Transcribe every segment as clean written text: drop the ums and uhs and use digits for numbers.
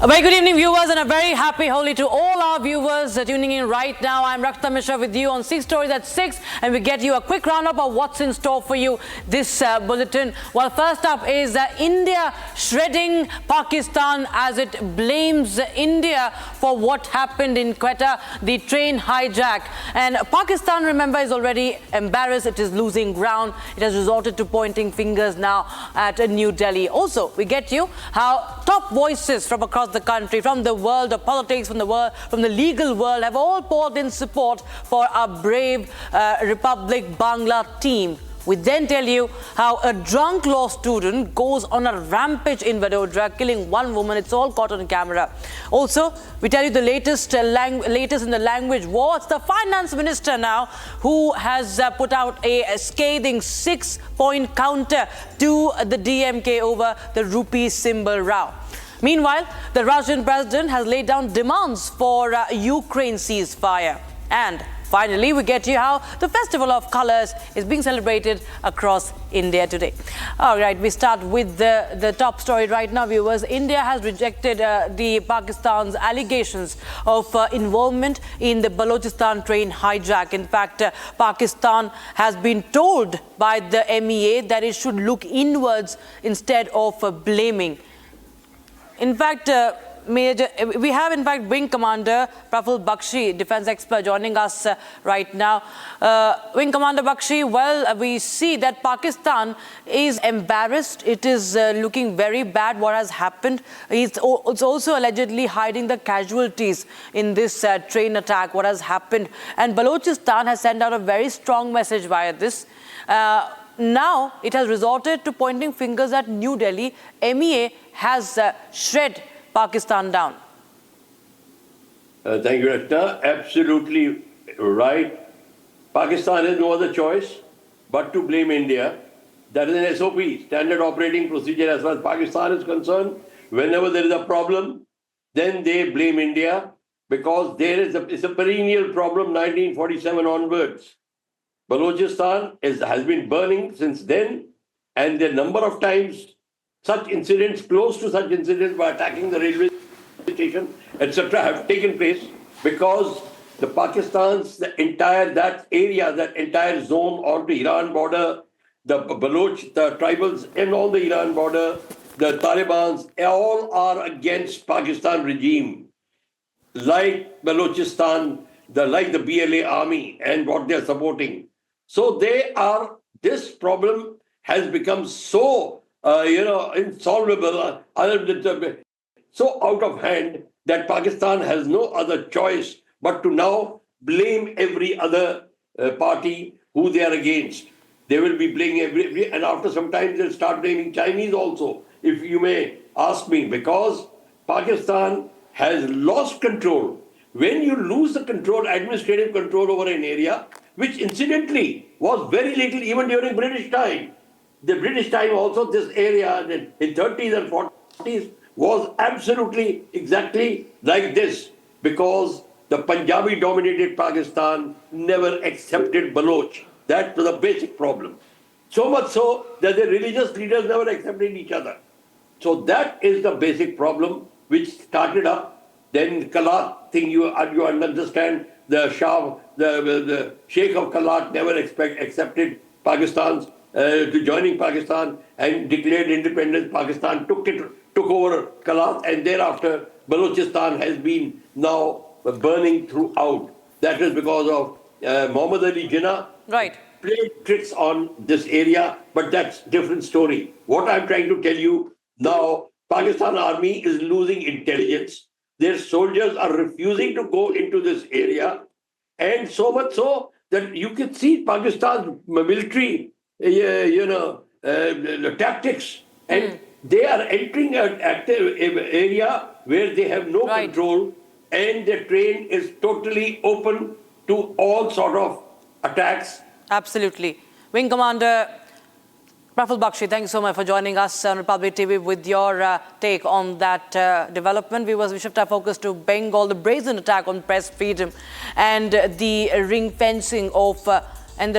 A very good evening, viewers, and a very happy Holi to all our viewers tuning in right now. I'm Rakshita Chaurasia with you on 6 Stories at 6, and we get you a quick roundup of what's in store for you this bulletin. Well, first up is India shredding Pakistan as it blames India for what happened in Quetta, the train hijack. And Pakistan, remember, is already embarrassed. It is losing ground. It has resorted to pointing fingers now at New Delhi. Also, we get you how top voices from across the country, from the world of politics, from the legal world, have all poured in support for our brave Republic Bangla team. We then tell you how a drunk law student goes on a rampage in Vadodara, killing one woman. It's all caught on camera. Also, we tell you the latest in the language war. It's the finance minister now who has put out a scathing 6-point counter to the DMK over the rupee symbol row. Meanwhile, the Russian president has laid down demands for Ukraine ceasefire. And finally, we get you how the Festival of Colours is being celebrated across India today. All right, we start with the top story right now, viewers. India has rejected the Pakistan's allegations of involvement in the Balochistan train hijack. In fact, Pakistan has been told by the MEA that it should look inwards instead of blaming. In fact, we have, Wing Commander Praful Bakshi, defense expert, joining us right now. Wing Commander Bakshi, well, we see that Pakistan is embarrassed. It is looking very bad what has happened. It's also allegedly hiding the casualties in this train attack, what has happened. And Balochistan has sent out a very strong message via this. Now it has resorted to pointing fingers at New Delhi. MEA has shred Pakistan down. Thank you, Rakshita. Absolutely right. Pakistan has no other choice but to blame India. That is an SOP, standard operating procedure as far as Pakistan is concerned. Whenever there is a problem, then they blame India because it's a perennial problem 1947 onwards. Balochistan has been burning since then, and the number of times such incidents, close to such incidents by attacking the railway station, etc., have taken place because the Pakistan's, the entire zone on the Iran border, the Baloch, the tribals and all the Iran border, the Talibans, all are against Pakistan regime. Like Balochistan, like the BLA army and what they're supporting. So this problem has become so, insolvable, so out of hand that Pakistan has no other choice but to now blame every other party who they are against. They will be blaming and after some time they'll start blaming Chinese also, if you may ask me, because Pakistan has lost control. When you lose the control, administrative control over an area, which incidentally was very little even during British time. The British time also, this area in 30s and 40s was absolutely exactly like this because the Punjabi dominated Pakistan never accepted Baloch. That was a basic problem. So much so that the religious leaders never accepted each other. So that is the basic problem which started up. Then Kalat thing, you understand, the Shah, the Sheikh of Kalat never accepted Pakistan's to joining Pakistan and declared independence. Pakistan took over Kalat, and thereafter Balochistan has been now burning throughout. That is because of Muhammad Ali Jinnah. Right. Played tricks on this area, but that's a different story. What I'm trying to tell you now, Pakistan army is losing intelligence. Their soldiers are refusing to go into this area, and so much so that you can see Pakistan's military, tactics, and they are entering an active area where they have no control, and the train is totally open to all sort of attacks. Absolutely. Wing Commander Praful Bakshi, thank you so much for joining us on Republic TV with your take on that development. We shift our focus to Bengal, the brazen attack on press freedom and the ring-fencing of and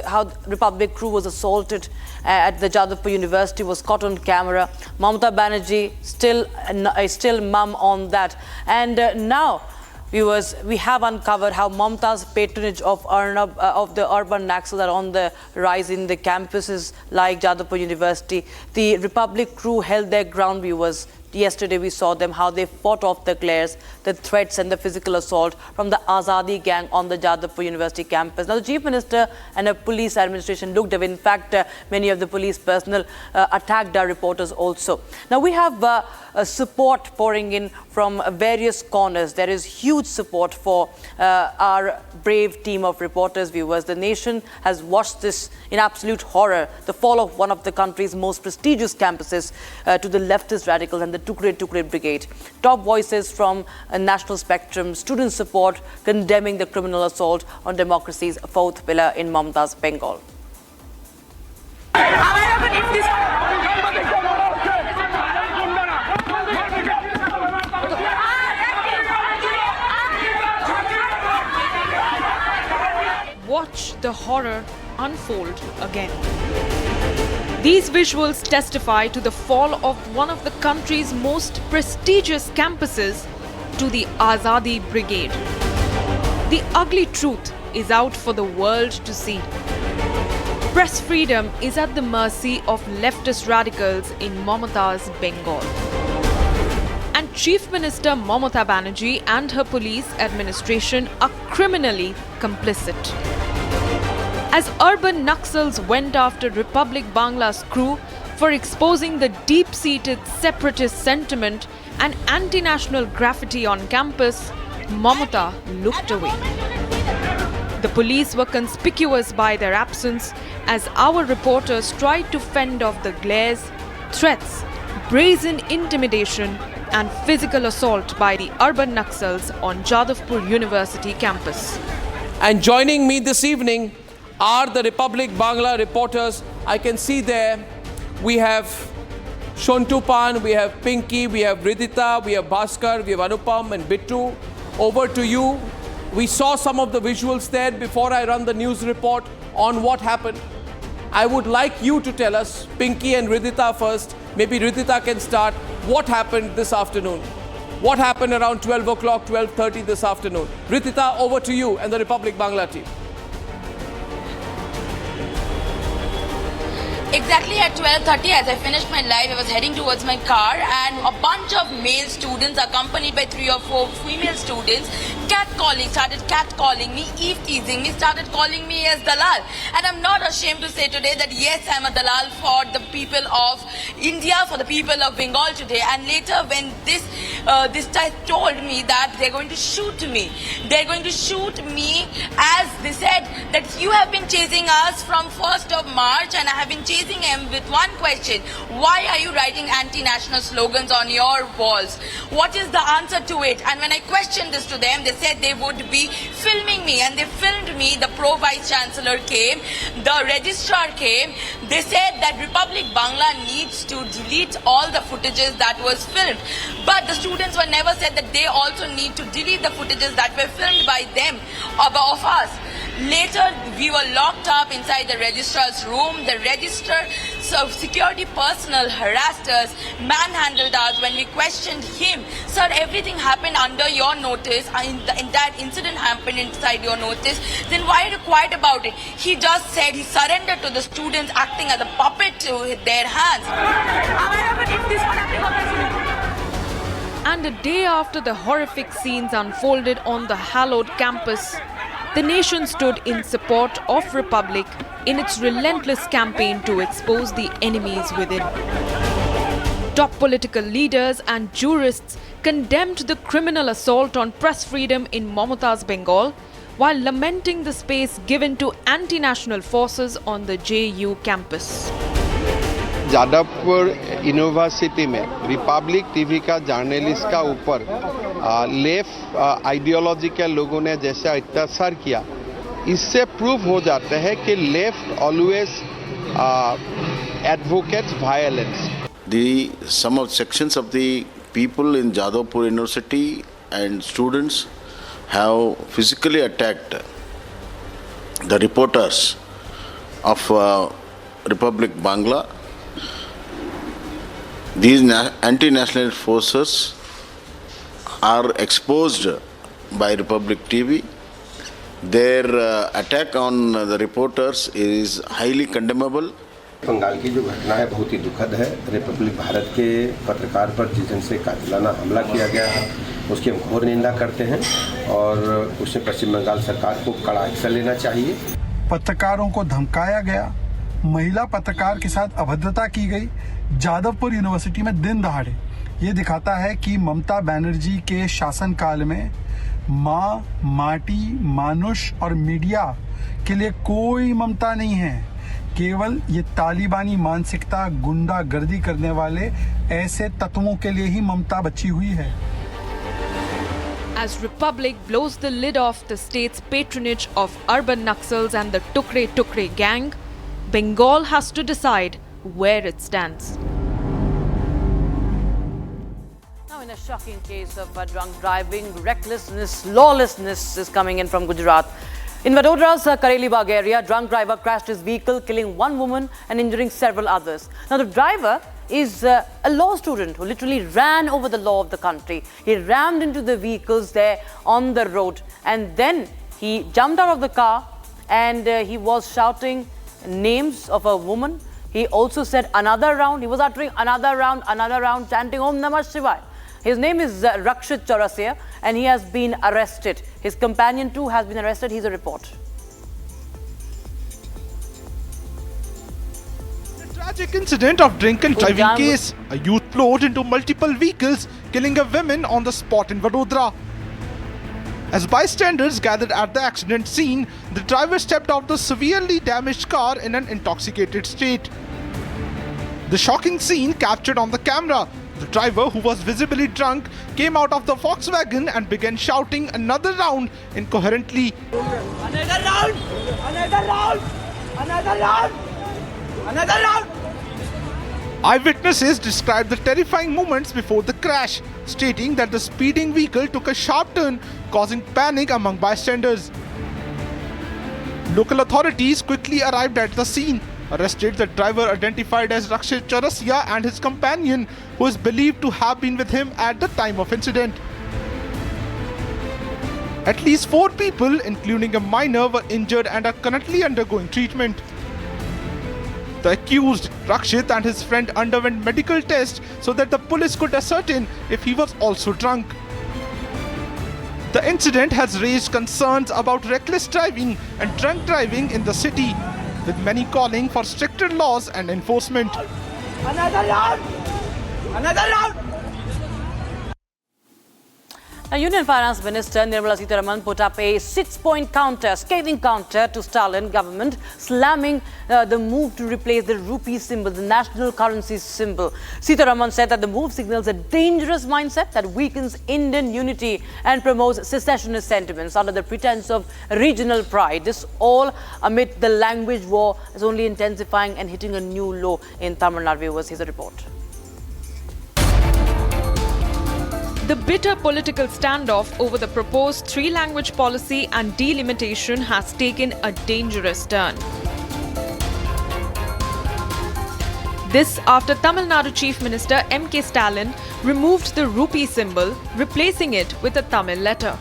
how the Republic crew was assaulted at the Jadavpur University was caught on camera. Mamata Banerjee still mum on that. And now, viewers, we have uncovered how Mamata's patronage of the urban Naxals are on the rise in the campuses like Jadavpur University. The Republic crew held their ground, viewers. Yesterday we saw them, how they fought off the glares, the threats and the physical assault from the Azadi gang on the Jadavpur University campus. Now the Chief Minister and a police administration looked away. In fact, many of the police personnel attacked our reporters also. Now we have support pouring in from various corners. There is huge support for our brave team of reporters, viewers. The nation has watched this in absolute horror, the fall of one of the country's most prestigious campuses to the leftist radicals and the Tukre Brigade. Top voices from a national spectrum, student support condemning the criminal assault on democracy's fourth pillar in Mamata's Bengal. Watch the horror unfold again. These visuals testify to the fall of one of the country's most prestigious campuses to the Azadi Brigade. The ugly truth is out for the world to see. Press freedom is at the mercy of leftist radicals in Mamata's Bengal. And Chief Minister Mamata Banerjee and her police administration are criminally complicit. As urban Naxals went after Republic Bangla's crew for exposing the deep-seated separatist sentiment and anti-national graffiti on campus, Mamata looked away. The police were conspicuous by their absence as our reporters tried to fend off the glares, threats, brazen intimidation and physical assault by the urban Naxals on Jadavpur University campus. And joining me this evening are the Republic Bangla reporters. I can see there we have Shontupan, we have Pinky, we have Ridita, we have Bhaskar, we have Anupam and Bittu. Over to you. We saw some of the visuals there. Before I run the news report on what happened, I would like you to tell us, Pinky and Ridita first, maybe Ridita can start, what happened this afternoon? What happened around 12 o'clock, 12:30 this afternoon? Ridita, over to you and the Republic Bangla team. Exactly at 12:30, as I finished my live, I was heading towards my car and a bunch of male students accompanied by 3 or 4 female students started catcalling me, eve-teasing me, started calling me as Dalal. And I'm not ashamed to say today that yes, I'm a Dalal for the people of India, for the people of Bengal today. And later when this guy told me that they're going to shoot me, as they said that you have been chasing us from 1st of March and I have been chasing him with one question: why are you writing anti-national slogans on your walls? What is the answer to it? And when I questioned this to them, they said they would be filming me, and they filmed me. The Pro-Vice Chancellor came, the Registrar came. They said that Republic Bangla needs to delete all the footages that was filmed. But the students were never said that they also need to delete the footages that were filmed by them of us. Later, we were locked up inside the registrar's room. The registrar, security personnel harassed us, manhandled us when we questioned him. Sir, everything happened under your notice. The entire incident happened inside your notice. Then why are you quiet about it? He just said he surrendered to the students, acting as a puppet to their hands. And a day after the horrific scenes unfolded on the hallowed campus, the nation stood in support of Republic in its relentless campaign to expose the enemies within. Top political leaders and jurists condemned the criminal assault on press freedom in Mamata's Bengal, while lamenting the space given to anti-national forces on the JU campus. Jadavpur university में Republic TV का journalist का ऊपर left ideology के लोगों ने जैसे अत्याचार किया, इससे प्रूव हो जाता है कि left always advocates violence. Some of sections of the people in Jadavpur University and students have physically attacked the reporters of Republic Bangla. These anti-nationalist forces are exposed by Republic TV. Their attack on the reporters is highly condemnable. Bengal की जो घटना है बहुत ही दुखद है। Republic Bharat के पत्रकार पर जिस ढंग से कातिलाना हमला किया गया है उसकी हम घोर निंदा करते हैं और उसमें पश्चिम बंगाल सरकार को कड़ा एक्शन लेना चाहिए। पत्रकारों को धमकाया गया, महिला पत्रकार के साथ अभद्रता की गई जादवपुर यूनिवर्सिटी में दिन दहाड़े। ये दिखाता है कि ममता बनर्जी के शासनकाल में माँ, माटी, मानुष और मीडिया के लिए कोई ममता नहीं है। केवल ये तालिबानी मानसिकता, गुंडागर्दी करने वाले ऐसे तत्वों के लिए ही ममता बची हुई है। As Republic blows the lid off the state's patronage of urban Naxals and the Tukre gang, Bengal has to decide where it stands. Now, in a shocking case of drunk driving, recklessness, lawlessness is coming in from Gujarat. In Vadodara's Karelibag area, drunk driver crashed his vehicle, killing one woman and injuring several others. Now, the driver is a law student who literally ran over the law of the country. He rammed into the vehicles there on the road, and then he jumped out of the car and he was shouting names of a woman. He also said another round. He was uttering another round, chanting Om Namah Shivay. His name is Rakshita Chaurasia, and he has been arrested. His companion too has been arrested. Here's a report. A tragic incident of drink and driving case. A youth flowed into multiple vehicles, killing a woman on the spot in Vadodara. As bystanders gathered at the accident scene, the driver stepped out the severely damaged car in an intoxicated state. The shocking scene captured on the camera. The driver, who was visibly drunk, came out of the Volkswagen and began shouting another round incoherently. Another round! Another round! Another round! Another round! Eyewitnesses described the terrifying moments before the crash, stating that the speeding vehicle took a sharp turn, causing panic among bystanders. Local authorities quickly arrived at the scene, arrested the driver identified as Rakshita Chaurasia and his companion, who is believed to have been with him at the time of incident. At least 4 people, including a minor, were injured and are currently undergoing treatment. The accused, Rakshit, and his friend underwent medical tests so that the police could ascertain if he was also drunk. The incident has raised concerns about reckless driving and drunk driving in the city, with many calling for stricter laws and enforcement. Another round! Another round! Now, Union Finance Minister Nirmala Sitharaman put up a 6-point counter, scathing counter to Stalin government, slamming the move to replace the rupee symbol, the national currency symbol. Sitharaman said that the move signals a dangerous mindset that weakens Indian unity and promotes secessionist sentiments under the pretense of regional pride. This all amid the language war is only intensifying and hitting a new low in Tamil Nadu. Viewers, here's a report. The bitter political standoff over the proposed 3-language policy and delimitation has taken a dangerous turn. This after Tamil Nadu Chief Minister M.K. Stalin removed the rupee symbol, replacing it with a Tamil letter.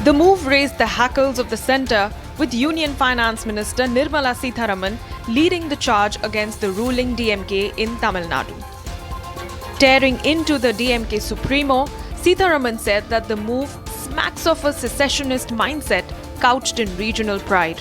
The move raised the hackles of the centre, with Union Finance Minister Nirmala Sitharaman leading the charge against the ruling DMK in Tamil Nadu. Tearing into the DMK Supremo, Sitharaman said that the move smacks of a secessionist mindset couched in regional pride.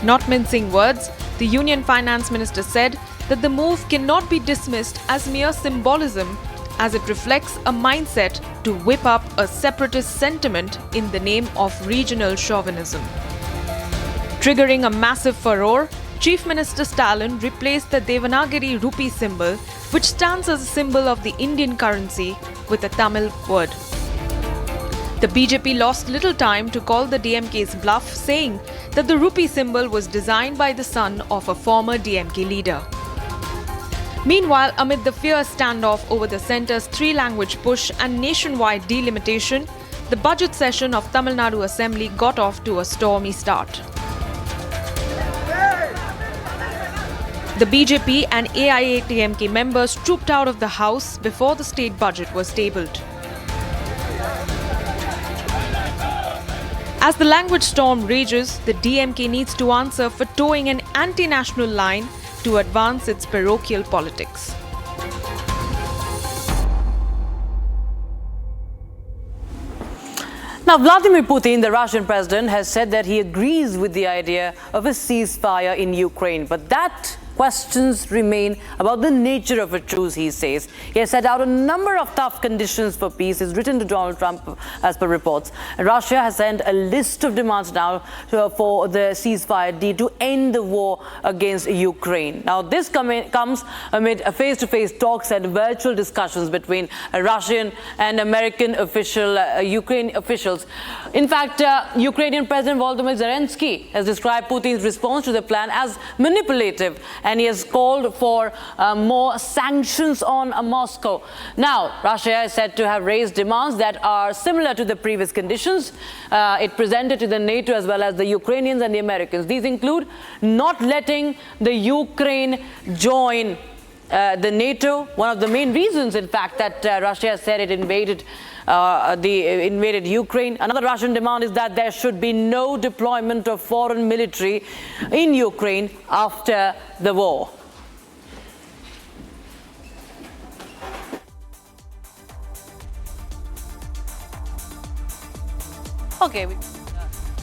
Not mincing words, the Union Finance Minister said that the move cannot be dismissed as mere symbolism, as it reflects a mindset to whip up a separatist sentiment in the name of regional chauvinism. Triggering a massive furore, Chief Minister Stalin replaced the Devanagari rupee symbol, which stands as a symbol of the Indian currency, with a Tamil word. The BJP lost little time to call the DMK's bluff, saying that the rupee symbol was designed by the son of a former DMK leader. Meanwhile, amid the fierce standoff over the centre's 3-language push and nationwide delimitation, the budget session of Tamil Nadu Assembly got off to a stormy start. The BJP and AIADMK members trooped out of the house before the state budget was tabled. As the language storm rages, the DMK needs to answer for towing an anti-national line to advance its parochial politics. Now, Vladimir Putin, the Russian president, has said that he agrees with the idea of a ceasefire in Ukraine, but that questions remain about the nature of a truce, he says. He has set out a number of tough conditions for peace. He's written to Donald Trump, as per reports. And Russia has sent a list of demands now for the ceasefire deal to end the war against Ukraine. Now, this comes amid face-to-face talks and virtual discussions between Russian and American Ukraine officials. In fact, Ukrainian President Volodymyr Zelensky has described Putin's response to the plan as manipulative, and he has called for more sanctions on Moscow. Now, Russia is said to have raised demands that are similar to the previous conditions it presented to the NATO as well as the Ukrainians and the Americans. These include not letting the Ukraine join the NATO. One of the main reasons, in fact, that Russia said it invaded Ukraine. Another Russian demand is that there should be no deployment of foreign military in Ukraine after the war. Okay.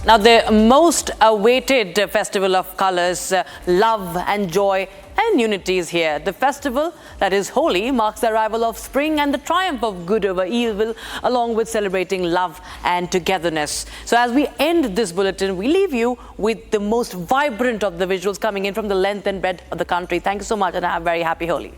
Now, the most awaited festival of colors, love and joy and unity is here. The festival, that is Holi, marks the arrival of spring and the triumph of good over evil, along with celebrating love and togetherness. So as we end this bulletin, we leave you with the most vibrant of the visuals coming in from the length and breadth of the country. Thank you so much and have a very happy Holi.